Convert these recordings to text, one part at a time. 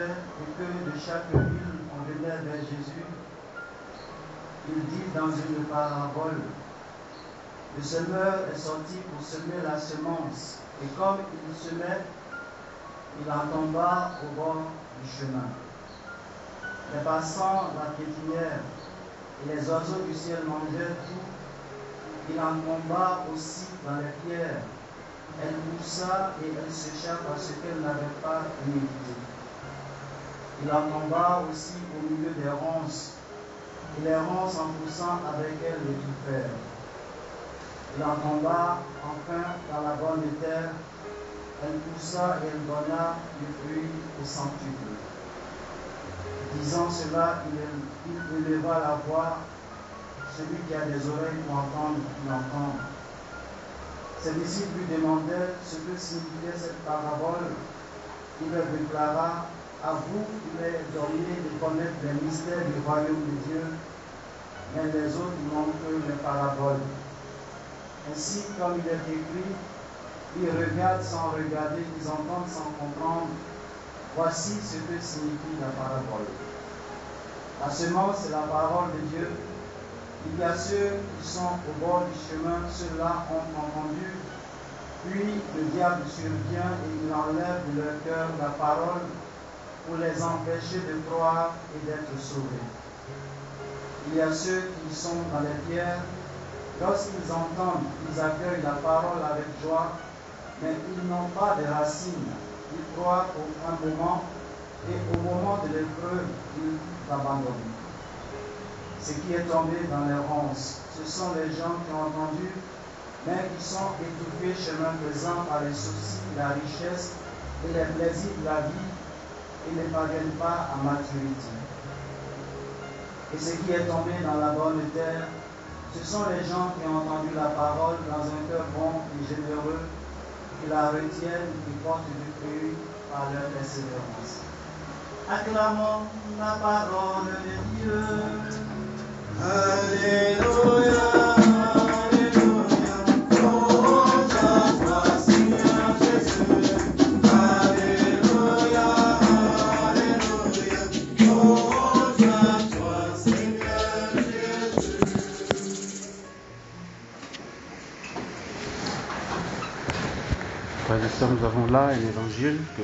mangeait et que de chaque ville on venait vers Jésus, il dit dans une parabole, le semeur est sorti pour semer la semence, et comme il semait, il en tomba au bord du chemin. Les passants la piétinèrent, et les oiseaux du ciel mangeaient tout. Il en tomba aussi dans les pierres. Elle poussa et elle sécha parce qu'elle n'avait pas humidité. Il en tomba aussi au milieu des ronces, et les ronces en poussant avec elle l'étouffèrent. Il en tomba enfin dans la bonne terre. Elle poussa et elle donna du fruit au centuple. Disant cela, il éleva la voix. Celui qui a des oreilles pour entendre, il entend. Ses disciples lui demandaient ce que signifiait cette parabole. Il leur déclara, à vous, il est donné de connaître les mystères du royaume de Dieu, mais les autres n'ont que les paraboles. Ainsi, comme il est écrit, ils regardent sans regarder, ils entendent sans comprendre. Voici ce que signifie la parabole. La semence, c'est la parole de Dieu. Il y a ceux qui sont au bord du chemin, ceux-là ont entendu, puis le diable survient et il enlève de leur cœur la parole pour les empêcher de croire et d'être sauvés. Il y a ceux qui sont dans les pierres, lorsqu'ils entendent, ils accueillent la parole avec joie, mais ils n'ont pas de racines. Ils croient pour un moment et au moment de l'épreuve, ils abandonnent. Ce qui est tombé dans les ronces, ce sont les gens qui ont entendu, mais qui sont étouffés chemin faisant par les soucis, la richesse et les plaisirs de la vie et ne parviennent pas à maturité. Et ce qui est tombé dans la bonne terre, ce sont les gens qui ont entendu la parole dans un cœur bon et généreux, qui la retiennent et portent du fruit par leur persévérance. Acclamons la parole de Dieu. Alléluia, Alléluia, louange à toi, Seigneur Jésus. Alléluia, Alléluia, louange à toi, Seigneur Jésus. Frères et sœurs, nous avons là un évangile que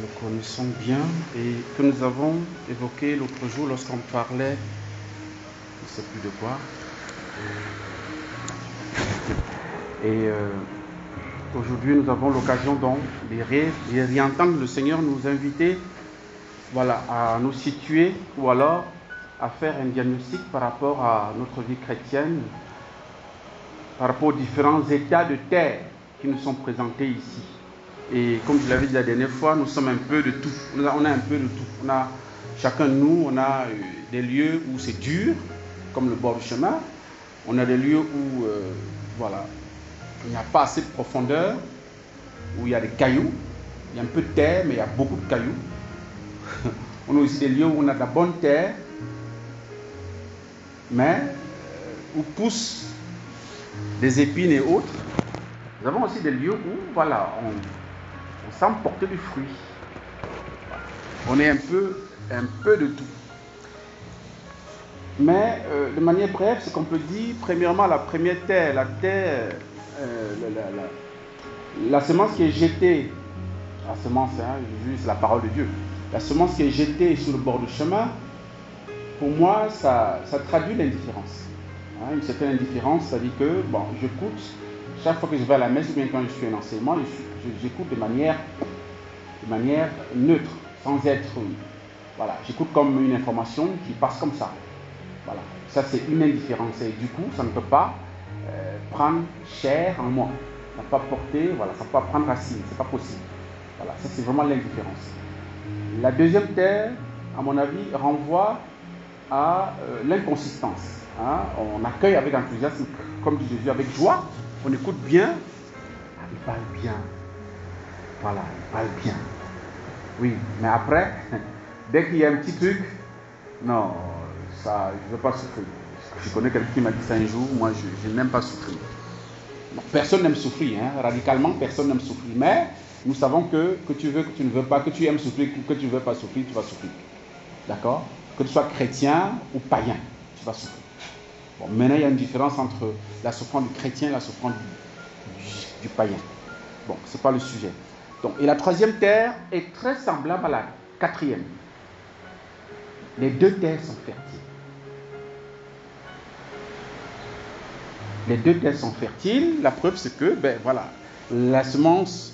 nous connaissons bien et que nous avons évoqué l'autre jour lorsqu'on parlait, je ne sais plus de quoi. Et aujourd'hui, nous avons l'occasion donc de réentendre le Seigneur nous inviter, à nous situer ou alors à faire un diagnostic par rapport à notre vie chrétienne, par rapport aux différents états de terre qui nous sont présentés ici. Et comme je l'avais dit la dernière fois, nous sommes un peu de tout. On a un peu de tout. Chacun de nous, on a des lieux où c'est dur, comme le bord du chemin. On a des lieux où il n'y a pas assez de profondeur, où il y a des cailloux. Il y a un peu de terre, mais il y a beaucoup de cailloux. On a aussi des lieux où on a de la bonne terre, mais où poussent des épines et autres. Nous avons aussi des lieux où on semble porter du fruit. On est un peu de tout. Mais de manière brève, ce qu'on peut dire, premièrement, la première terre, la terre, la semence qui est jetée, la semence, c'est la parole de Dieu, la semence qui est jetée sur le bord du chemin, pour moi, ça traduit l'indifférence. Une certaine indifférence, ça dit que, j'écoute, chaque fois que je vais à la messe ou bien quand je suis en enseignement, j'écoute de manière neutre, sans être... j'écoute comme une information qui passe comme ça. Ça c'est une indifférence et du coup, ça ne peut pas prendre chair en moi. Ça ne peut pas porter, ça ne peut pas prendre racine, c'est pas possible. Ça c'est vraiment l'indifférence. La deuxième terre, à mon avis, renvoie à l'inconsistance. On accueille avec enthousiasme, comme dit Jésus, avec joie. On écoute bien. Il parle bien. Il parle bien. Oui, mais après, dès qu'il y a un petit truc, non, ça, je ne veux pas souffrir. Je connais quelqu'un qui m'a dit ça un jour, moi je n'aime pas souffrir. Personne n'aime souffrir, radicalement personne n'aime souffrir. Mais nous savons que tu veux, que tu ne veux pas, que tu aimes souffrir, que tu ne veux pas souffrir, tu vas souffrir. D'accord? Que tu sois chrétien ou païen, tu vas souffrir. Bon, maintenant, il y a une différence entre la souffrance du chrétien et la souffrance du païen. Bon, ce n'est pas le sujet. Donc, et la troisième terre est très semblable à la quatrième. Les deux terres sont fertiles. Les deux terres sont fertiles. La preuve, c'est que, ben voilà, la semence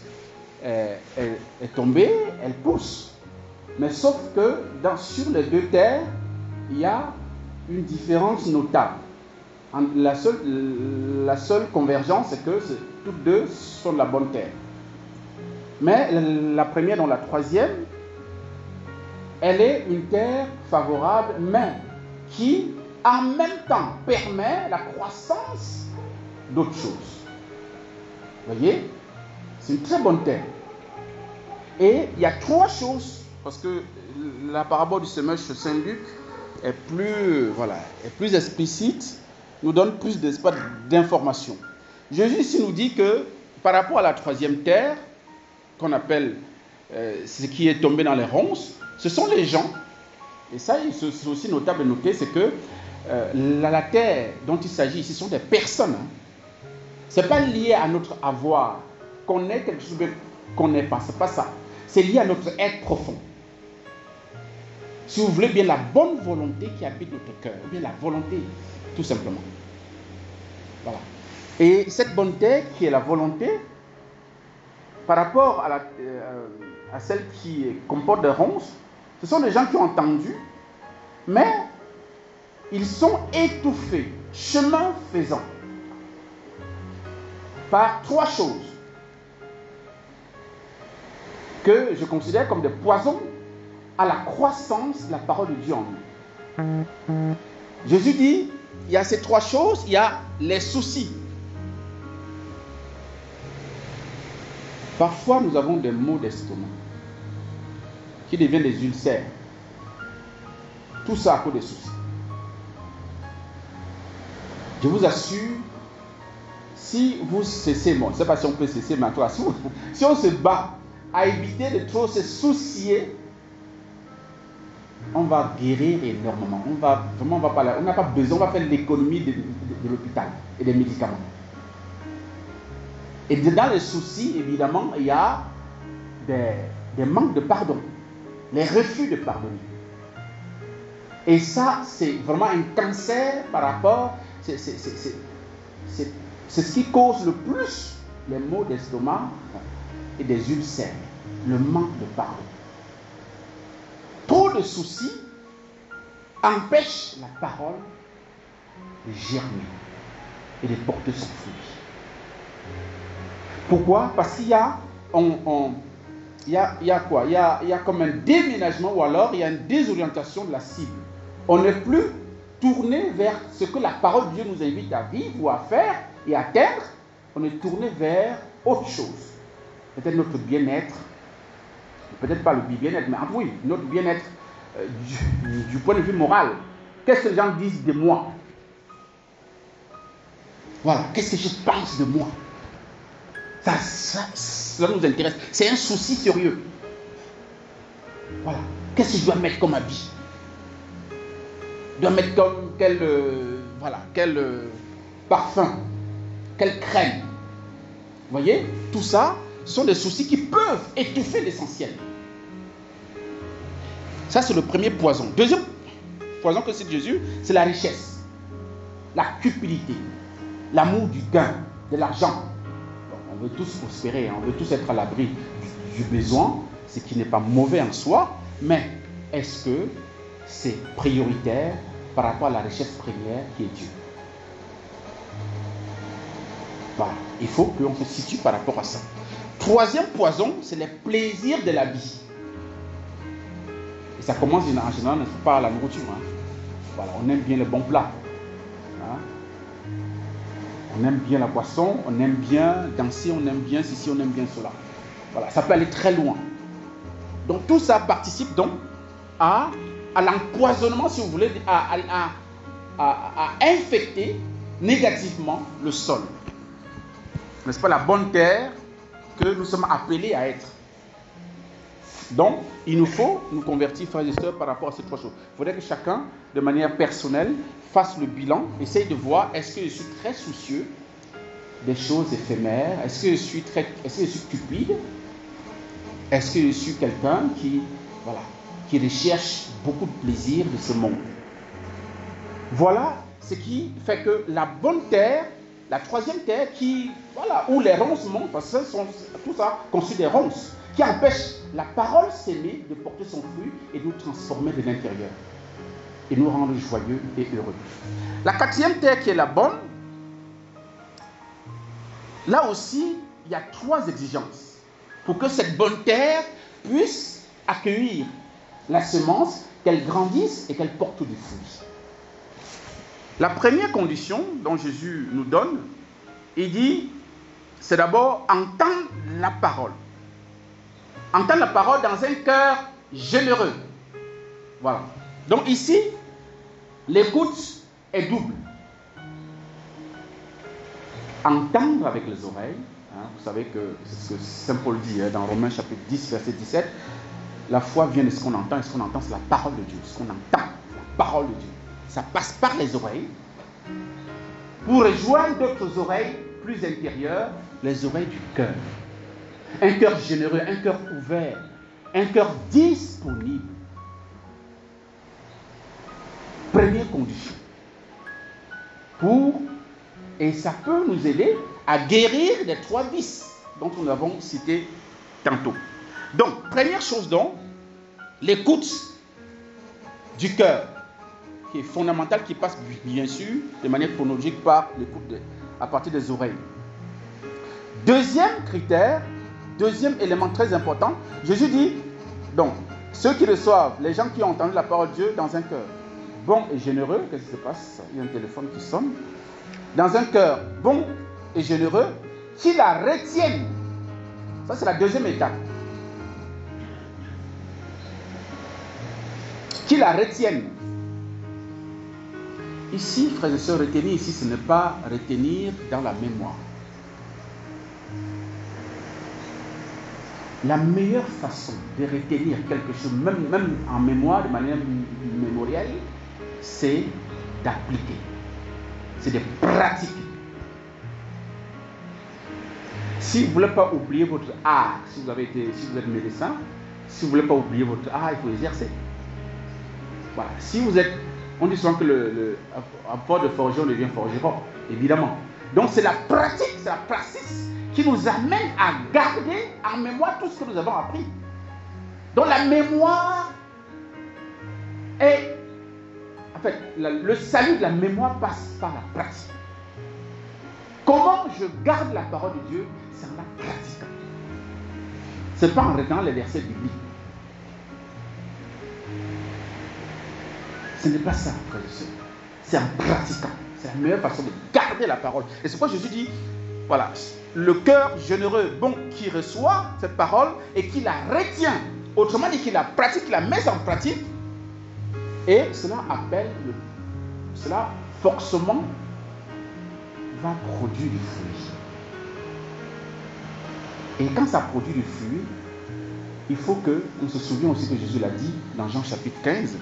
est tombée, elle pousse. Mais sauf que sur les deux terres, il y a une différence notable. La seule convergence, c'est que toutes deux sont de la bonne terre. Mais la première, dans la troisième, elle est une terre favorable, mais qui, en même temps, permet la croissance d'autres choses. Vous voyez? C'est une très bonne terre. Et il y a trois choses, parce que la parabole du semeur chez Saint Luc est plus explicite, nous donne plus d'informations. Jésus ici nous dit que par rapport à la troisième terre, qu'on appelle ce qui est tombé dans les ronces, ce sont les gens, et ça c'est aussi notable de noter, c'est que la terre dont il s'agit ici, ce sont des personnes. Ce n'est pas lié à notre avoir, qu'on ait quelque chose qu'on n'ait pas, ce n'est pas ça. C'est lié à notre être profond. Si vous voulez bien la bonne volonté qui habite notre cœur, ou bien la volonté, tout simplement. Voilà. Et cette bonne terre qui est la volonté, par rapport à celle qui comporte des ronces, ce sont des gens qui ont entendu, mais ils sont étouffés, chemin faisant, par trois choses que je considère comme des poisons à la croissance de la parole de Dieu en nous. Jésus dit, il y a ces trois choses, il y a les soucis. Parfois, nous avons des maux d'estomac qui deviennent des ulcères. Tout ça à cause des soucis. Je vous assure, si vous cessez, bon, je ne sais pas si on peut cesser, mais toi, si on se bat à éviter de trop se soucier, on va guérir énormément. On n'a pas besoin, on va faire l'économie de l'hôpital et des médicaments. Et dans les soucis, évidemment, il y a des manques de pardon, les refus de pardonner. Et ça, c'est vraiment un cancer par rapport, c'est ce qui cause le plus les maux d'estomac et des ulcères, le manque de pardon. Trop de soucis empêchent la parole de germer et de porter son fruit. Pourquoi? Parce qu'il y a quoi? Il y a comme un déménagement, ou alors il y a une désorientation de la cible. On n'est plus tourné vers ce que la parole de Dieu nous invite à vivre ou à faire et à atteindre. On est tourné vers autre chose. Peut-être notre bien-être, peut-être pas le bien-être, mais oui, notre bien-être du point de vue moral. Qu'est-ce que les gens disent de moi? Voilà, qu'est-ce que je pense de moi? Ça nous intéresse. C'est un souci sérieux. Voilà. Qu'est-ce que je dois mettre comme habit? Je dois mettre comme quel parfum, quelle crème. Vous voyez? Tout ça, ce sont des soucis qui peuvent étouffer l'essentiel. Ça, c'est le premier poison. Deuxième poison que cite Jésus, c'est la richesse, la cupidité, l'amour du gain, de l'argent. On veut tous prospérer, on veut tous être à l'abri du besoin, ce qui n'est pas mauvais en soi, mais est-ce que c'est prioritaire par rapport à la richesse première qui est Dieu? Voilà, il faut qu'on se situe par rapport à ça. Troisième poison, c'est les plaisirs de la vie. Et ça commence en général par la nourriture. Voilà, on aime bien les bons plats. On aime bien la boisson, on aime bien danser, on aime bien ceci, on aime bien cela. Voilà, ça peut aller très loin. Donc tout ça participe donc à l'empoisonnement, si vous voulez, à infecter négativement le sol. N'est-ce pas? La bonne terre que nous sommes appelés à être. Donc, il nous faut nous convertir, frères et sœurs, par rapport à ces trois choses. Il faudrait que chacun, de manière personnelle, fasse le bilan, essaye de voir, est-ce que je suis très soucieux des choses éphémères? Est-ce que je suis cupide? Est-ce que je suis quelqu'un qui recherche beaucoup de plaisir de ce monde? Voilà ce qui fait que la bonne terre, la troisième terre, où les ronces montent, parce que tout ça constitue des ronces, qui empêchent la parole sémée de porter son fruit et de nous transformer de l'intérieur et nous rendre joyeux et heureux. La quatrième terre qui est la bonne, là aussi, il y a trois exigences pour que cette bonne terre puisse accueillir la semence, qu'elle grandisse et qu'elle porte du fruit. La première condition dont Jésus nous donne, il dit, c'est d'abord entendre la parole. Entendre la parole dans un cœur généreux. Voilà. Donc ici, l'écoute est double. Entendre avec les oreilles. Vous savez que c'est ce que Saint Paul dit dans Romains chapitre 10, verset 17. La foi vient de ce qu'on entend, et ce qu'on entend, c'est la parole de Dieu. Ce qu'on entend, la parole de Dieu. Ça passe par les oreilles pour rejoindre d'autres oreilles plus intérieures, les oreilles du cœur. Un cœur généreux, un cœur ouvert, un cœur disponible. Première condition. Et ça peut nous aider à guérir des trois vices dont nous avons cité tantôt. Donc, première chose donc, l'écoute du cœur, qui est fondamentale, qui passe bien sûr de manière chronologique par l'écoute à partir des oreilles. Deuxième critère, deuxième élément très important, Jésus dit, donc, ceux qui reçoivent, les gens qui ont entendu la parole de Dieu dans un cœur bon et généreux, qu'est-ce qui se passe? Il y a un téléphone qui sonne. Dans un cœur bon et généreux, qui la retiennent. Ça, c'est la deuxième étape. Qui la retiennent. Ici, frères et sœurs, retenir ici, ce n'est pas retenir dans la mémoire. La meilleure façon de retenir quelque chose, même en mémoire, de manière mémorielle, c'est d'appliquer. C'est de pratiquer. Si vous ne voulez pas oublier votre art, si vous êtes médecin, si vous ne voulez pas oublier votre art, il faut exercer. Voilà. Si vous êtes, on dit souvent que à force de forger, on devient forgeron, évidemment. Donc c'est la pratique, c'est la praxis qui nous amène à garder en mémoire tout ce que nous avons appris. Donc la mémoire est, en fait, le salut de la mémoire passe par la pratique. Comment je garde la parole de Dieu? C'est en la pratiquant. Ce n'est pas en retenant les versets bibliques. Ce n'est pas ça, frère et sœur. C'est en pratiquant. C'est la meilleure façon de garder la parole. Et c'est pourquoi Jésus dit, voilà, le cœur généreux, bon, qui reçoit cette parole et qui la retient. Autrement dit, qui la pratique, qui la met en pratique. Et cela forcément va produire du fruit. Et quand ça produit du fruit, il faut que, on se souvient aussi que Jésus l'a dit dans Jean chapitre 15,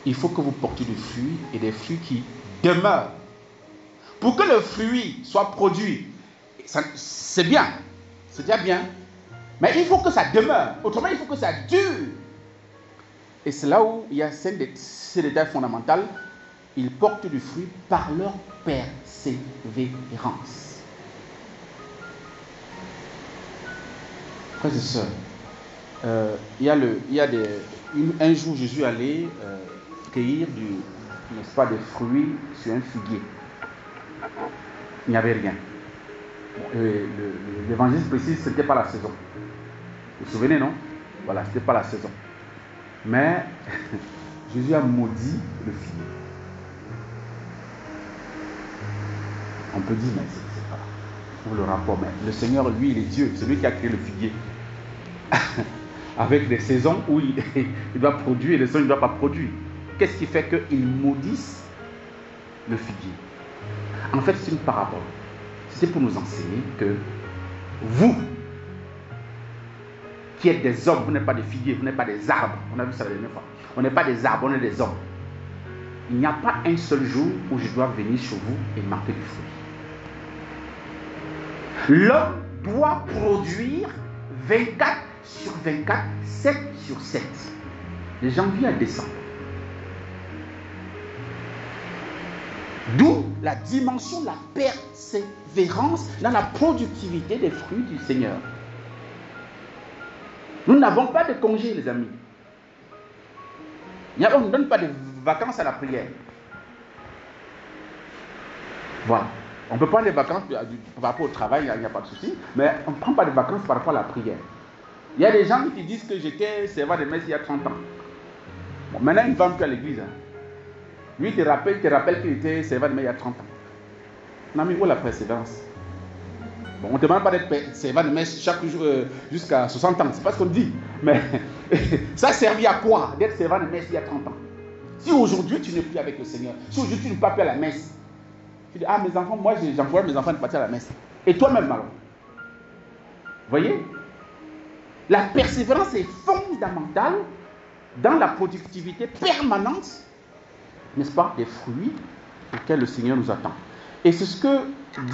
il faut que vous portiez du fruit et des fruits qui demeurent. Pour que le fruit soit produit, c'est bien, c'est déjà bien, mais il faut que ça demeure. Autrement, il faut que ça dure. Et c'est là où il y a ce détail fondamental. Ils portent du fruit par leur persévérance. Frères et sœurs, un jour Jésus allait cueillir des fruits sur un figuier. Il n'y avait rien. L'évangile précise que ce n'était pas la saison. Vous vous souvenez, non? Voilà, ce n'était pas la saison. Mais Jésus a maudit le figuier. On peut dire, mais c'est pas pour le rapport. Mais le Seigneur, lui, il est Dieu. C'est lui qui a créé le figuier. Avec des saisons où il doit produire et des saisons où il ne doit pas produire. Qu'est-ce qui fait qu'il maudisse le figuier? En fait, c'est une parabole. C'est pour nous enseigner que vous, qui êtes des hommes, vous n'êtes pas des figuiers, vous n'êtes pas des arbres. On a vu ça la dernière fois. On n'est pas des arbres, on est des hommes. Il n'y a pas un seul jour où je dois venir chez vous et marquer du fruit. L'homme doit produire 24 sur 24, 7 sur 7. De janvier à décembre. D'où la dimension de la persévérance dans la productivité des fruits du Seigneur. Nous n'avons pas de congé, les amis. On ne donne pas de vacances à la prière. Voilà. On peut prendre des vacances par rapport au travail, il n'y a pas de souci, mais on ne prend pas de vacances par rapport à la prière. Il y a des gens qui disent que j'étais servant de messe il y a 30 ans. Bon, maintenant, il ne va plus à l'église. Lui, il te rappelle qu'il était servant de messe il y a 30 ans. Non, mais où la persévérance? Bon, on ne demande pas d'être servant de messe chaque jour jusqu'à 60 ans, c'est pas ce qu'on dit. Mais ça servit à quoi d'être servant de messe il y a 30 ans? Si aujourd'hui tu n'es plus avec le Seigneur, si aujourd'hui tu ne vas plus à la messe, tu dis, ah mes enfants, moi j'envoie mes enfants de partir à la messe. Et toi-même alors? Vous voyez? La persévérance est fondamentale dans la productivité permanente, n'est-ce pas, des fruits auxquels le Seigneur nous attend. Et c'est ce que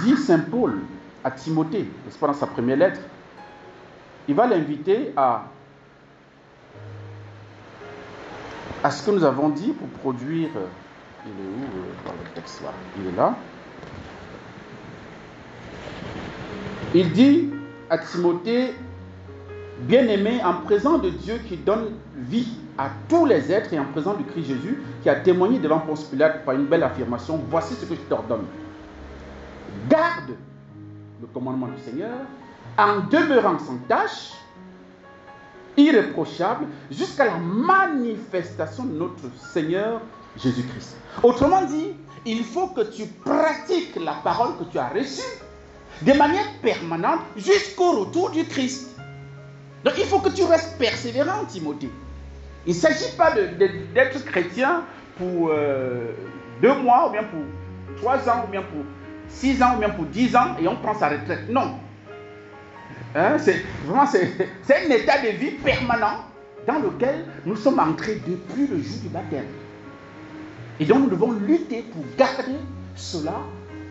dit Saint Paul à Timothée, n'est-ce pas, dans sa première lettre. Il va l'inviter à ce que nous avons dit pour produire. Il est où dans le texte là? Il est là. Il dit à Timothée, bien-aimé, en présence de Dieu qui donne vie à tous les êtres et en présence du Christ Jésus qui a témoigné devant Ponce Pilate par une belle affirmation, voici ce que je t'ordonne. Garde le commandement du Seigneur en demeurant sans tâche, irréprochable, jusqu'à la manifestation de notre Seigneur Jésus-Christ. Autrement dit, il faut que tu pratiques la parole que tu as reçue de manière permanente jusqu'au retour du Christ. Donc il faut que tu restes persévérant, Timothée. Il ne s'agit pas d'être chrétien pour 2 mois, ou bien pour 3 ans, ou bien pour 6 ans, ou bien pour 10 ans, et on prend sa retraite. Non. C'est un état de vie permanent dans lequel nous sommes entrés depuis le jour du baptême. Et donc nous devons lutter pour garder cela,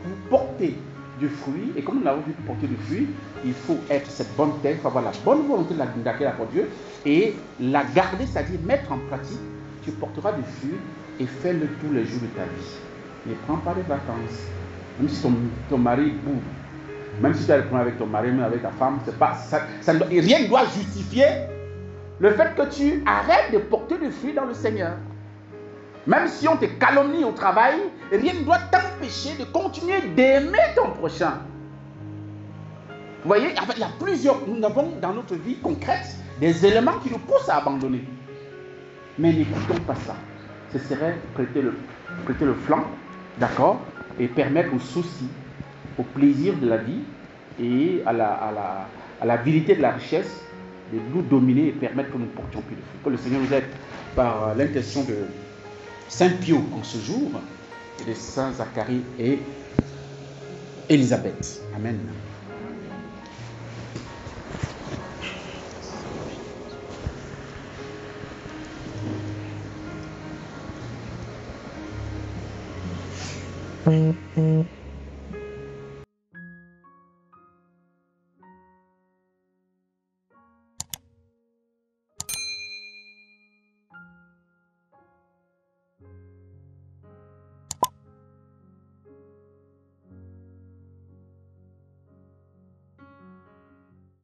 pour porter du fruit. Et comme nous l'avons vu pour porter du fruit, il faut être cette bonne tête, il faut avoir la bonne volonté d'accueillir pour Dieu et la garder, c'est-à-dire mettre en pratique. Tu porteras du fruit et fais-le tous les jours de ta vie. Ne prends pas de vacances. Même si ton mari boue, même si tu as le problème avec ton mari, même avec ta femme, c'est pas, rien ne doit justifier le fait que tu arrêtes de porter du fruit dans le Seigneur. Même si on te calomnie au travail, rien ne doit t'empêcher de continuer d'aimer ton prochain. Vous voyez, en fait, il y a nous avons dans notre vie concrète des éléments qui nous poussent à abandonner. Mais n'écoutons pas ça. Ce serait prêter le flanc, d'accord, et permettre aux soucis, au plaisir de la vie et à la vérité de la richesse de nous dominer et permettre que nous portions plus de fruits. Que le Seigneur nous aide par l'intention de Saint Pio en ce jour et de Saint Zacharie et Élisabeth. Amen.